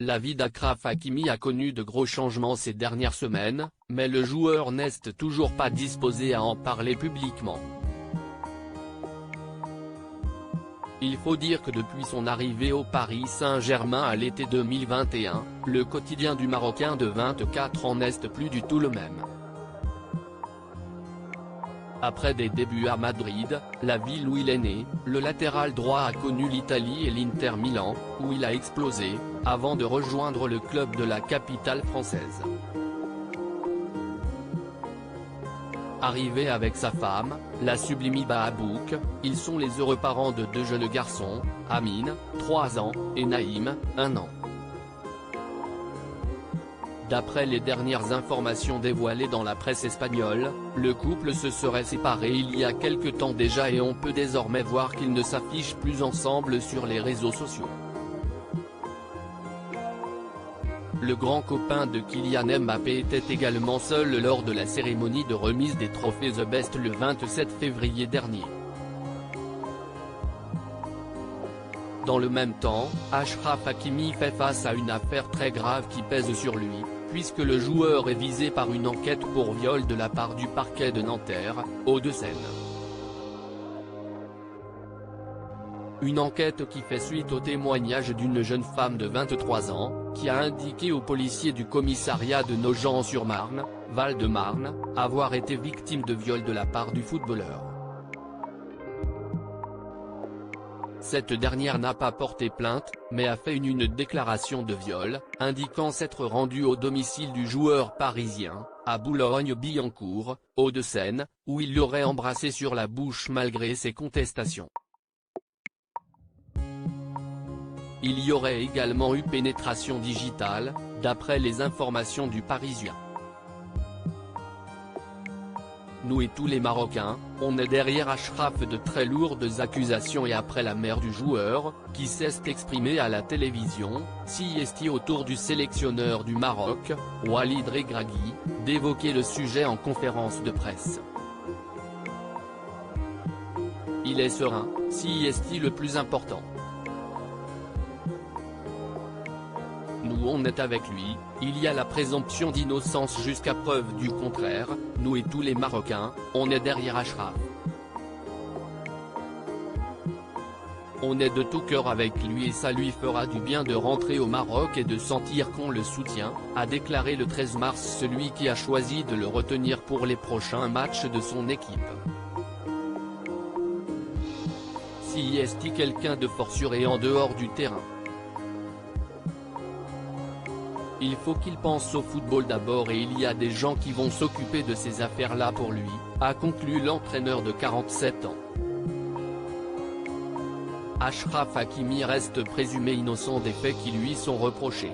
La vie d'Achraf Hakimi a connu de gros changements ces dernières semaines, mais le joueur n'est toujours pas disposé à en parler publiquement. Il faut dire que depuis son arrivée au Paris Saint-Germain à l'été 2021, le quotidien du Marocain de 24 ans n'est plus du tout le même. Après des débuts à Madrid, la ville où il est né, le latéral droit a connu l'Italie et l'Inter Milan, où il a explosé, avant de rejoindre le club de la capitale française. Arrivé avec sa femme, la sublime Hiba Abouk, ils sont les heureux parents de deux jeunes garçons, Amine, 3 ans, et Naïm, 1 an. D'après les dernières informations dévoilées dans la presse espagnole, le couple se serait séparé il y a quelque temps déjà et on peut désormais voir qu'ils ne s'affichent plus ensemble sur les réseaux sociaux. Le grand copain de Kylian Mbappé était également seul lors de la cérémonie de remise des trophées The Best le 27 février dernier. Dans le même temps, Achraf Hakimi fait face à une affaire très grave qui pèse sur lui, puisque le joueur est visé par une enquête pour viol de la part du parquet de Nanterre, Hauts-de-Seine. Une enquête qui fait suite au témoignage d'une jeune femme de 23 ans, qui a indiqué aux policiers du commissariat de Nogent-sur-Marne, Val-de-Marne, avoir été victime de viol de la part du footballeur. Cette dernière n'a pas porté plainte, mais a fait une déclaration de viol, indiquant s'être rendue au domicile du joueur parisien, à Boulogne-Billancourt, Hauts-de-Seine, où il l'aurait embrassé sur la bouche malgré ses contestations. Il y aurait également eu pénétration digitale, d'après les informations du Parisien. Nous et tous les Marocains, on est derrière Achraf de très lourdes accusations et après la mère du joueur, qui s'est exprimée à la télévision, s'y autour du sélectionneur du Maroc, Walid Regragui, d'évoquer le sujet en conférence de presse. Il est serein, s'y le plus important. Nous on est avec lui, il y a la présomption d'innocence jusqu'à preuve du contraire, nous et tous les Marocains, on est derrière Achraf. On est de tout cœur avec lui et ça lui fera du bien de rentrer au Maroc et de sentir qu'on le soutient, a déclaré le 13 mars celui qui a choisi de le retenir pour les prochains matchs de son équipe. Si est quelqu'un de fort sur et en dehors du terrain. Il faut qu'il pense au football d'abord et il y a des gens qui vont s'occuper de ces affaires-là pour lui, a conclu l'entraîneur de 47 ans. Achraf Hakimi reste présumé innocent des faits qui lui sont reprochés.